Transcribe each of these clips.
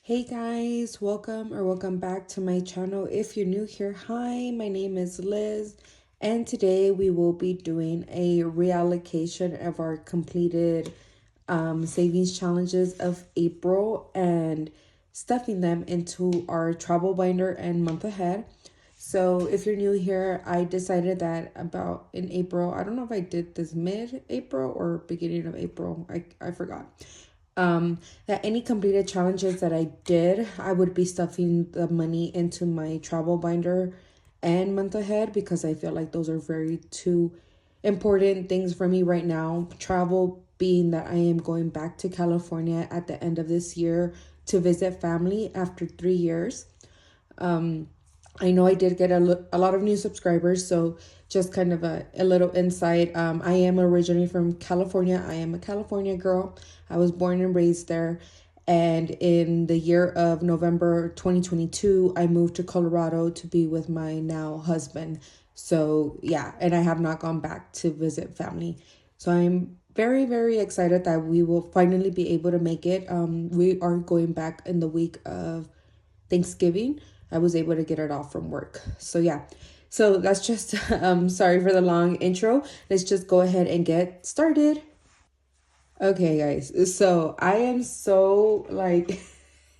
Hey guys, welcome back to my channel. If you're new here, hi, my name is Liz, and today we will be doing a reallocation of our completed savings challenges of April and stuffing them into our travel binder and month ahead. So if you're new here, I decided that about in April, I don't know if I did this mid-April or beginning of April, I forgot. That any completed challenges that I did, I would be stuffing the money into my travel binder and month ahead because I feel like those are very two important things for me right now. Travel being that I am going back to California at the end of this year to visit family after 3 years. I know I did get a lot of new subscribers, so just kind of a little insight. I am originally from California. I am a California girl. I was born and raised there. And in the year of November 2022, I moved to Colorado to be with my now husband. So yeah, and I have not gone back to visit family. So I'm very, very excited that we will finally be able to make it. We are going back in the week of Thanksgiving. I was able to get it off from work. So yeah. So that's just sorry for the long intro. Let's just go ahead and get started. Okay, guys. So I am so like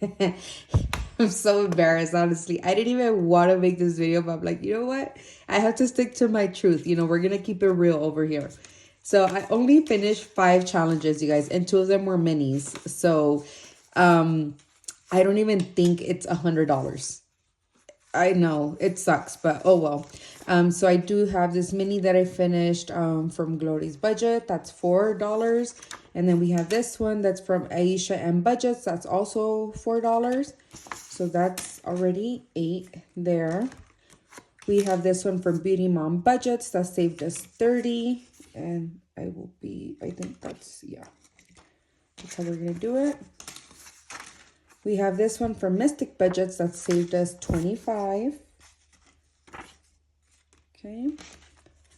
I'm so embarrassed, honestly. I didn't even want to make this video, but I'm like, you know what? I have to stick to my truth. We're gonna keep it real over here. So I only finished 5 challenges, you guys, and 2 of them were minis. So I don't even think it's $100. I know it sucks, but oh well. So I do have this mini that I finished from Glory's Budget. That's $4. And then we have this one that's from Aisha and Budgets. That's also $4. So that's already 8 there. We have this one from Beauty Mom Budgets that saved us 30. And I think that's how we're gonna do it. We have this one from Mystic Budgets that saved us 25. Okay.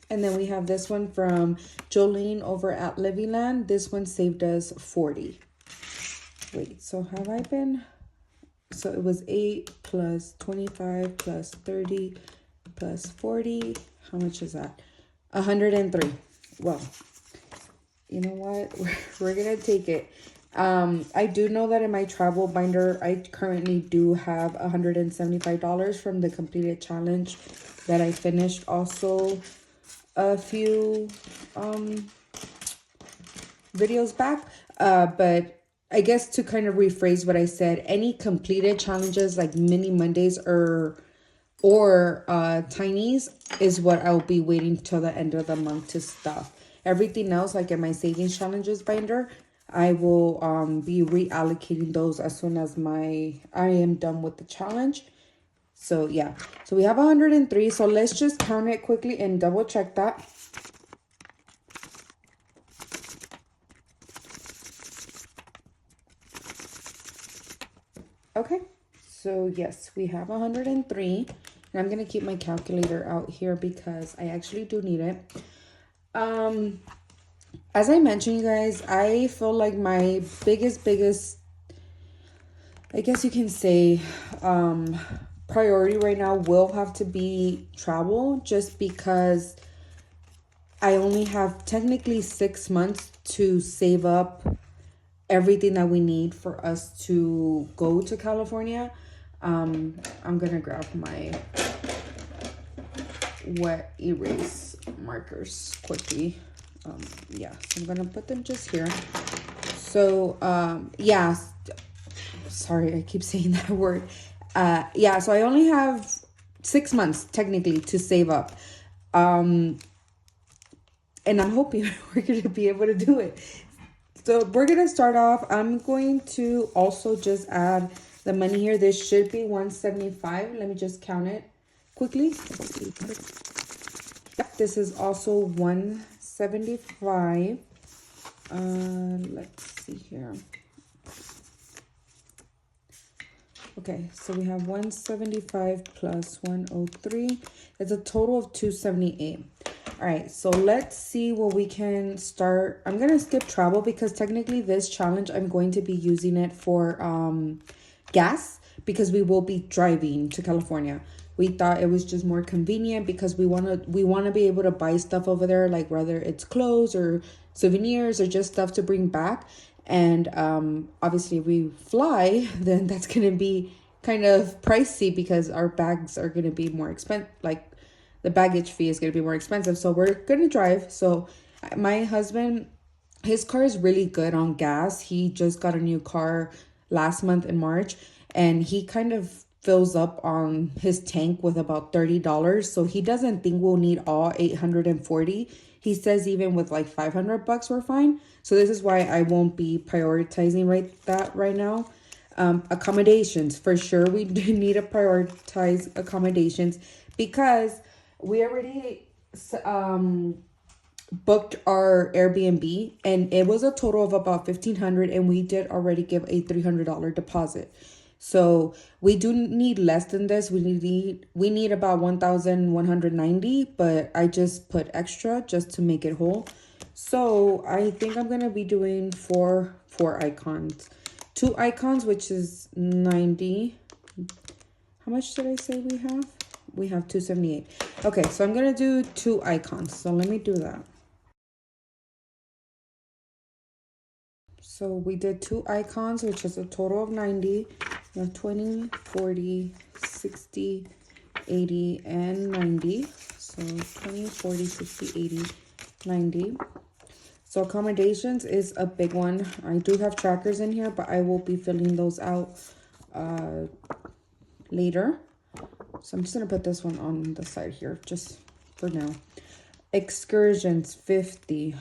And then we have this one from Jolene over at Living Land. This one saved us 40. Wait, so have I been? So it was 8 plus 25 plus 30 plus 40. How much is that? 103. Well, you know what? We're going to take it. I do know that in my travel binder, I currently do have $175 from the completed challenge that I finished also a few videos back. But I guess to kind of rephrase what I said, any completed challenges like mini Mondays or tinies is what I'll be waiting till the end of the month to stuff. Everything else, like in my savings challenges binder, I will be reallocating those as soon as I am done with the challenge. So yeah, so we have 103. So let's just count it quickly and double check that. Okay, so yes, we have 103. And I'm gonna keep my calculator out here because I actually do need it. As I mentioned, you guys, I feel like my biggest, I guess you can say, priority right now will have to be travel, just because I only have technically 6 months to save up everything that we need for us to go to California. I'm gonna grab my wet erase markers quickly. Yeah, so I'm gonna put them just here. So yeah, sorry, I keep saying that word. Yeah, so I only have 6 months technically to save up. And I'm hoping we're gonna be able to do it. So we're gonna start off. I'm going to also just add the money here. This should be 175. Let me just count it quickly. This is also 175. Let's see here. Okay, so we have 175 plus 103. It's a total of 278. All right, so let's see what we can start. I'm gonna skip travel because technically this challenge I'm going to be using it for gas because we will be driving to California. We thought it was just more convenient because we want to be able to buy stuff over there, like whether it's clothes or souvenirs or just stuff to bring back. And obviously, if we fly, then that's gonna be kind of pricey because our bags are gonna be more expensive. Like the baggage fee is gonna be more expensive. So we're gonna drive. So my husband, his car is really good on gas. He just got a new car last month in March, and he kind of fills up on his tank with about $30. So he doesn't think we'll need all 840. He says even with like $500 we're fine. So this is why I won't be prioritizing right now. Accommodations, for sure we do need to prioritize accommodations because we already booked our Airbnb, and it was a total of about 1,500, and we did already give a $300 deposit. So we do need less than this. We need about 1,190, but I just put extra just to make it whole. So I think I'm gonna be doing four icons, 2 icons, which is 90. How much did I say we have? We have 278. Okay, so I'm gonna do 2 icons. So let me do that. So we did 2 icons, which is a total of 90. We have 20, 40, 60, 80, and 90. So 20, 40, 60, 80, 90. So accommodations is a big one. I do have trackers in here, but I will be filling those out later. So I'm just going to put this one on the side here just for now. Excursions, 50.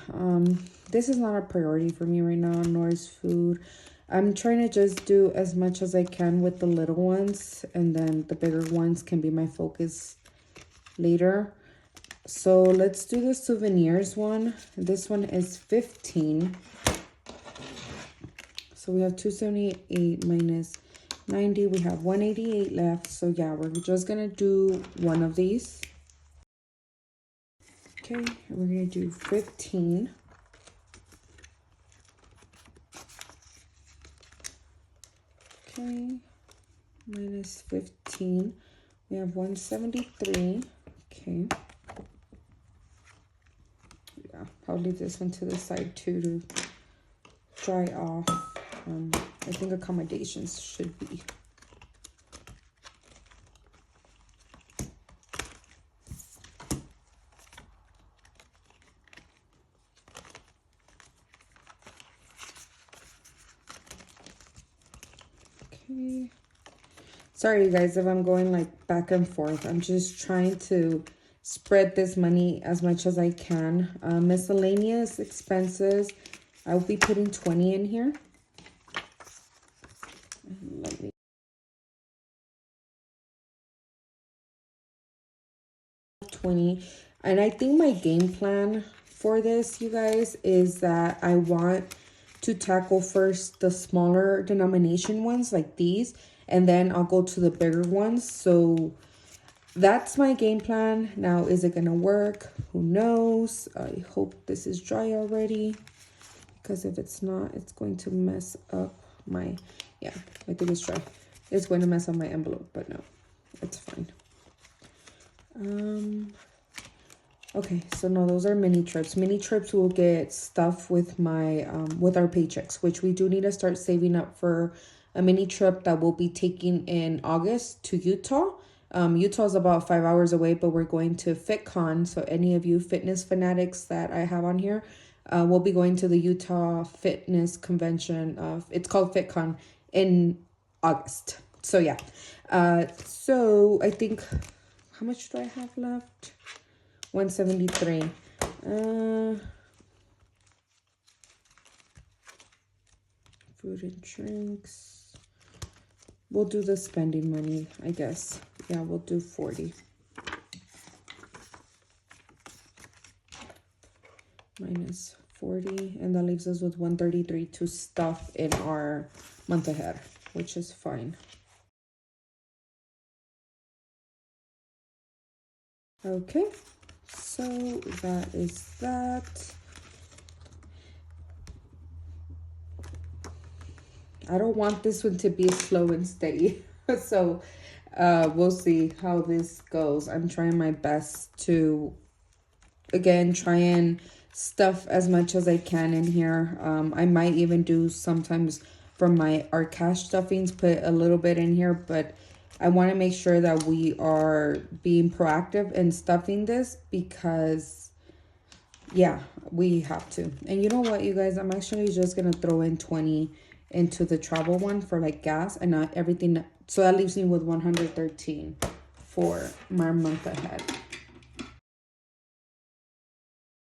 This is not a priority for me right now, nor is food. I'm trying to just do as much as I can with the little ones, and then the bigger ones can be my focus later. So let's do the souvenirs one. This one is 15. So we have 278 minus 90. We have 188 left. So yeah, we're just gonna do one of these. Okay, we're gonna do 15. Okay, minus 15. We have 173. Okay. Yeah, I'll leave this one to the side too to dry off. I think accommodations should be. Okay. Sorry, you guys, if I'm going like back and forth. I'm just trying to spread this money as much as I can. Miscellaneous expenses, I will be putting 20 in here. Let me 20. And I think my game plan for this, you guys, is that I want to tackle first the smaller denomination ones like these, and then I'll go to the bigger ones. So that's my game plan. Now, is it gonna work? Who knows? I hope this is dry already, because if it's not, it's going to mess up my, yeah, I think it's dry. It's going to mess up my envelope, but no, it's fine. Okay, so no, those are mini trips. Mini trips will get stuff with my with our paychecks, which we do need to start saving up for a mini trip that we'll be taking in August to Utah. Utah is about 5 hours away, but we're going to FitCon. So any of you fitness fanatics that I have on here, we'll be going to the Utah Fitness Convention. It's called FitCon in August. So yeah. So I think, how much do I have left? 173. Food and drinks. We'll do the spending money, I guess. Yeah, we'll do 40. Minus 40. And that leaves us with 133 to stuff in our month ahead, which is fine. Okay. So that is that. I don't want this one to be slow and steady. So we'll see how this goes. I'm trying my best to, again, try and stuff as much as I can in here. I might even do sometimes from our cash stuffings, put a little bit in here, but I want to make sure that we are being proactive in stuffing this because yeah, we have to. And you know what, you guys, I'm actually just gonna throw in 20 into the travel one for like gas and not everything. So that leaves me with 113 for my month ahead.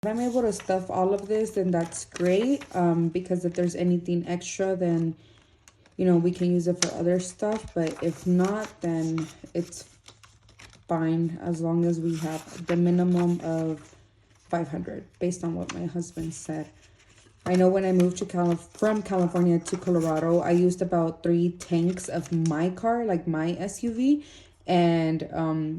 If I'm able to stuff all of this, then that's great. Because if there's anything extra, then you know we can use it for other stuff. But if not, then it's fine as long as we have the minimum of 500 based on what my husband said. I know when I moved to from California to Colorado, I used about 3 tanks of my car, like my SUV, and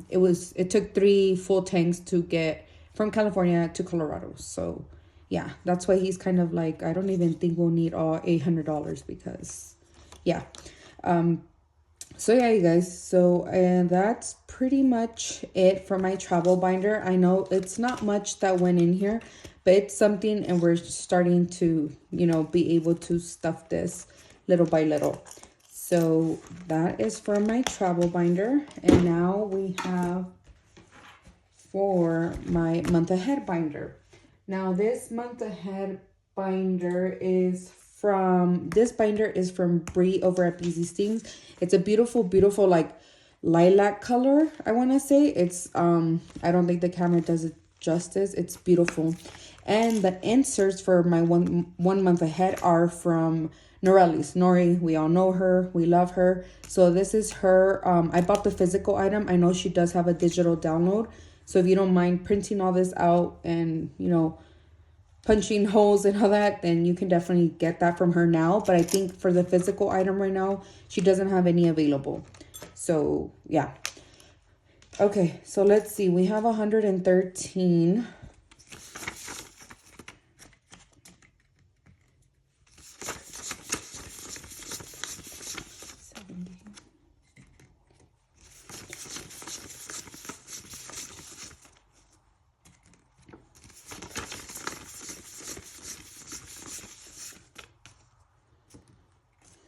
it took 3 full tanks to get from California to Colorado. So yeah, that's why he's kind of like, I don't even think we'll need all $800 because yeah. So yeah, you guys, so and that's pretty much it for my travel binder. I know it's not much that went in here, but it's something, and we're starting to, you know, be able to stuff this little by little. So that is for my travel binder. And now we have for my month ahead binder. Now this month ahead binder is from Bree over at Busy Steams. It's a beautiful, beautiful like lilac color, I want to say. It's I don't think the camera does it justice. It's beautiful. And the inserts for my one month ahead are from Norelli's. Nori, we all know her, we love her. So this is her. I bought the physical item. I know she does have a digital download, so if you don't mind printing all this out and, you know, punching holes and all that, then you can definitely get that from her now. But I think for the physical item right now, she doesn't have any available. So yeah. Okay, so let's see. We have 113.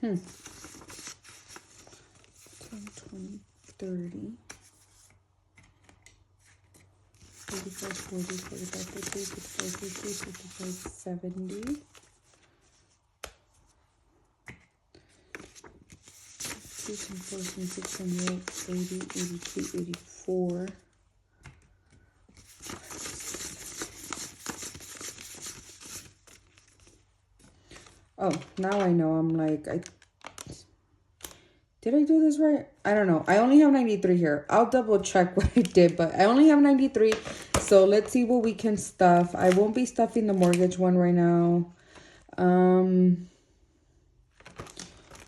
Hmm. 10, 20, 30, 35, 40, 45, 50, 55, 60, 55, 70. 13, 14, 16, 80, 82, 84. Oh, now I know. I'm like, did I do this right? I don't know. I only have 93 here. I'll double check what I did, but I only have 93. So let's see what we can stuff. I won't be stuffing the mortgage one right now.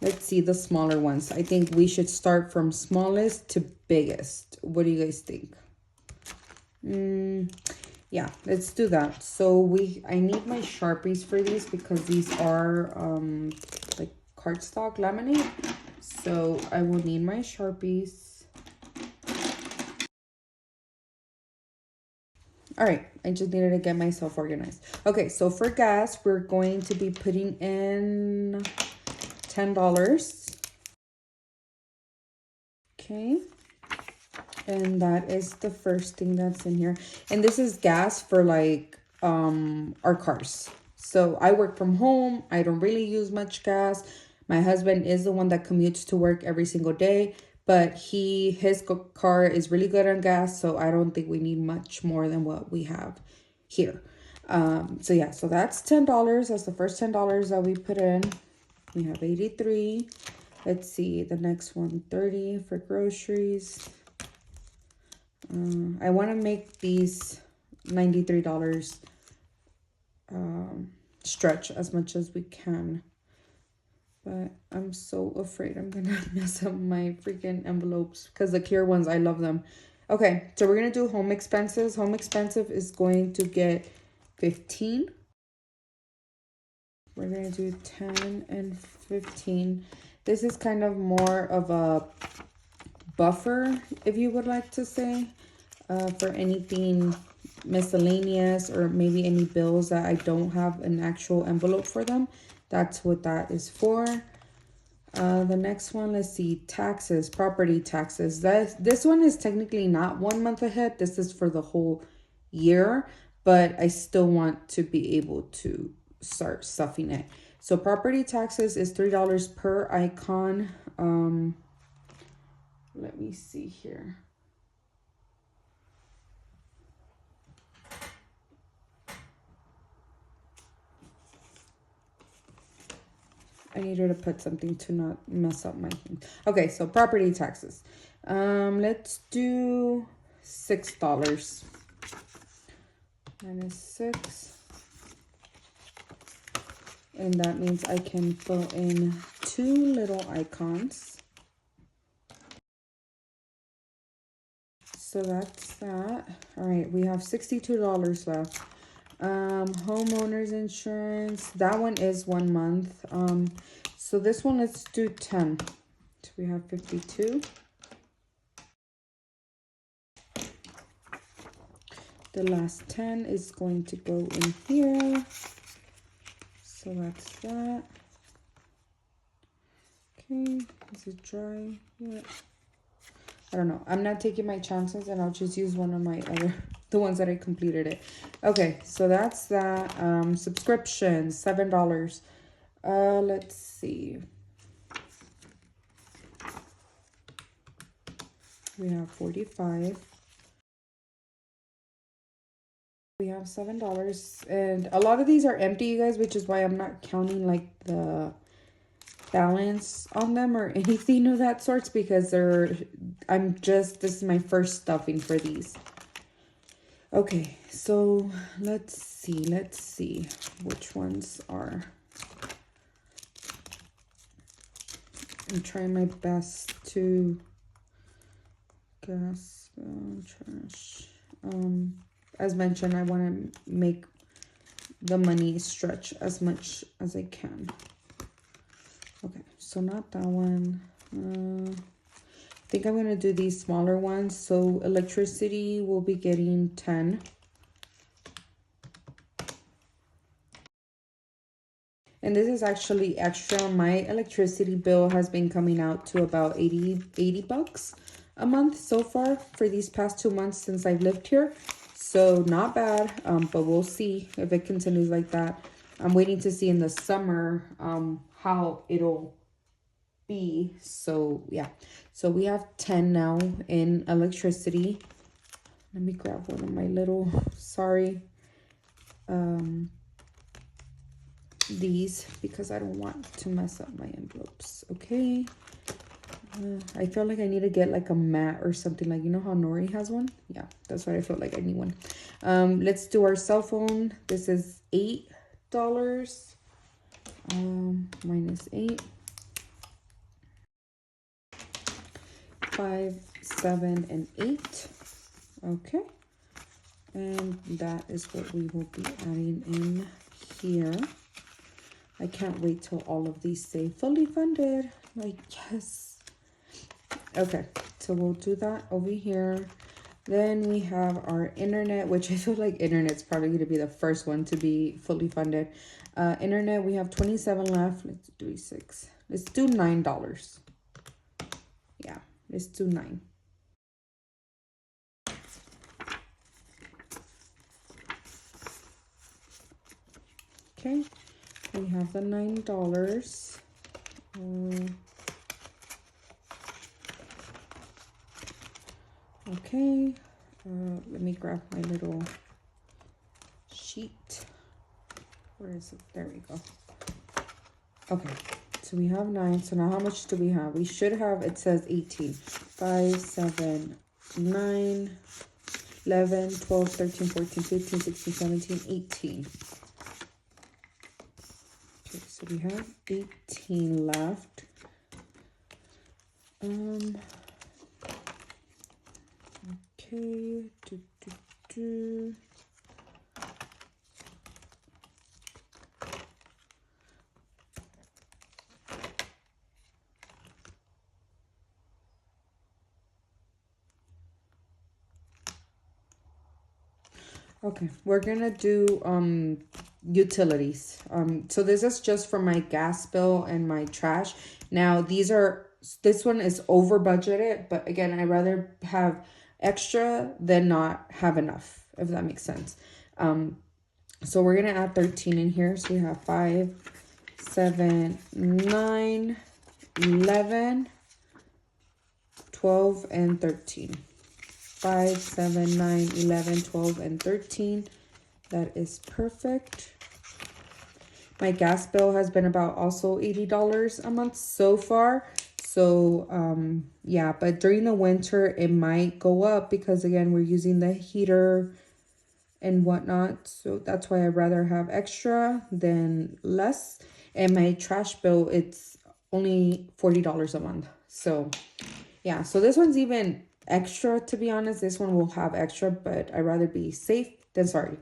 Let's see the smaller ones. I think we should start from smallest to biggest. What do you guys think? Yeah, let's do that. So I need my Sharpies for these because these are like cardstock laminate. So I will need my Sharpies. All right, I just needed to get myself organized. Okay, so for gas, we're going to be putting in $10. Okay. And that is the first thing that's in here. And this is gas for like our cars. So I work from home. I don't really use much gas. My husband is the one that commutes to work every single day, but his car is really good on gas, so I don't think we need much more than what we have here. So yeah, so that's $10. That's the first $10 that we put in. We have 83. Let's see, the next one, 30 for groceries. I want to make these $93 stretch as much as we can. But I'm so afraid I'm going to mess up my freaking envelopes because the clear ones, I love them. Okay, so we're going to do home expenses. Home expensive is going to get 15. We're gonna do 10 and 15. This is kind of more of a buffer, if you would like to say, for anything miscellaneous or maybe any bills that I don't have an actual envelope for them. That's what that is for. The next one, let's see, taxes, property taxes. This one is technically not 1 month ahead. This is for the whole year, but I still want to be able to start stuffing it. So property taxes is $3 per icon. Let me see here. I needed to put something to not mess up my thing. Okay, so property taxes. Let's do $6. Minus 6. And that means I can fill in 2 little icons. So that's that. All right, we have $62 left. Homeowners insurance, that one is 1 month. So this one, let's do 10. So we have 52. The last 10 is going to go in here. So that's that. Okay, is it dry? Yeah. I don't know. I'm not taking my chances, and I'll just use one of my other, the ones that I completed it. Okay, so that's that. Subscriptions, $7. Let's see. We have 45. We have $7, and a lot of these are empty, you guys, which is why I'm not counting like the balance on them or anything of that sorts, because this is my first stuffing for these. Okay, so let's see which ones are. I'm trying my best to gas, trash. As mentioned, I want to make the money stretch as much as I can. Okay, so not that one. I think I'm going to do these smaller ones. So electricity will be getting 10. And this is actually extra. My electricity bill has been coming out to about 80 bucks a month so far for these past 2 months since I've lived here. So not bad, but we'll see if it continues like that. I'm waiting to see in the summer how it'll be. So yeah, so we have 10 now in electricity. Let me grab one of my little, sorry, these, because I don't want to mess up my envelopes. Okay, I feel like I need to get like a mat or something, like, you know how Nori has one? Yeah, that's what I feel like I need one. Let's do our cell phone. This is $8. Minus 8. 5, 7, and 8. Okay, and that is what we will be adding in here. I can't wait till all of these say fully funded. Like, yes. Okay, so we'll do that over here. Then we have our internet, which I feel like internet's probably going to be the first one to be fully funded. Internet, we have 27 left. Let's do 6. Let's do $9. Yeah, let's do 9. Okay, we have the $9. Okay, let me grab my little sheet. Where is it? There we go. Okay, so we have 9. So now how much do we have? We should have, it says 18. 5, 7, 9, 11, 12, 13, 14, 15, 16, 17, 18. Okay, so we have 18 left. Okay, Okay, we're gonna do utilities. So this is just for my gas bill and my trash. Now this one is over budgeted, but again, I'd rather have extra than not have enough, if that makes sense. So we're gonna add 13 in here. So we have 5, 7, 9, 11, 12, and 13. 5, 7, 9, 11, 12, and 13. That is perfect. My gas bill has been about also $80 a month so far. So, yeah, but during the winter, it might go up because, again, we're using the heater and whatnot. So that's why I'd rather have extra than less. And my trash bill, it's only $40 a month. So, yeah, so this one's even extra, to be honest. This one will have extra, but I'd rather be safe than sorry.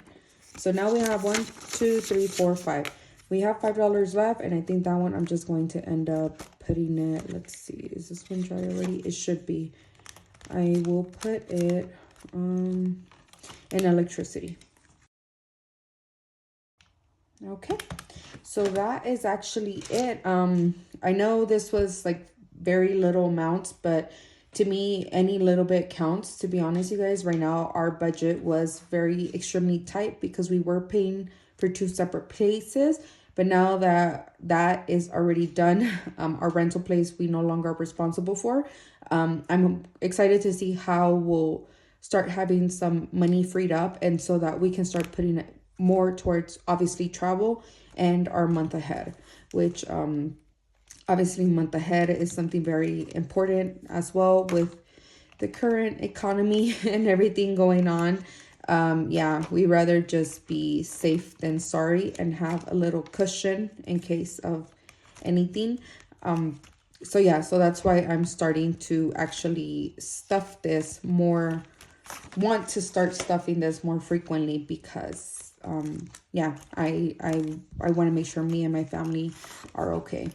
So now we have 1, 2, 3, 4, 5. We have $5 left, and I think that one I'm just going to end up putting it. Let's see, is this one dry already? It should be. I will put it in electricity. Okay, so that is actually it. I know this was like very little amounts, but to me, any little bit counts. To be honest, you guys, right now our budget was very extremely tight because we were paying for 2 separate places. But now that that is already done, our rental place we no longer are responsible for. I'm excited to see how we'll start having some money freed up, and so that we can start putting it more towards obviously travel and our month ahead, which obviously month ahead is something very important as well with the current economy and everything going on. Yeah, we rather just be safe than sorry and have a little cushion in case of anything. So yeah, so that's why I'm starting to actually stuff this more, want to start stuffing this more frequently because yeah, I want to make sure me and my family are okay.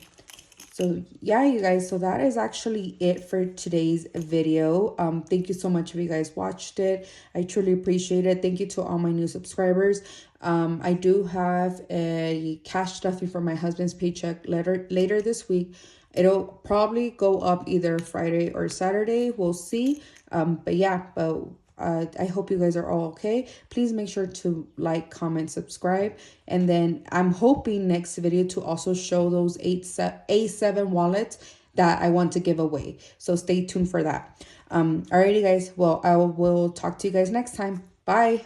So yeah, you guys, so that is actually it for today's video. Thank you so much if you guys watched it. I truly appreciate it. Thank you to all my new subscribers. I do have a cash stuffing for my husband's paycheck later this week. It'll probably go up either Friday or Saturday. We'll see. But yeah, but I hope you guys are all okay. Please make sure to like, comment, subscribe. And then I'm hoping next video to also show those A7 wallets that I want to give away. So stay tuned for that. Alrighty guys. Well, I will talk to you guys next time. Bye.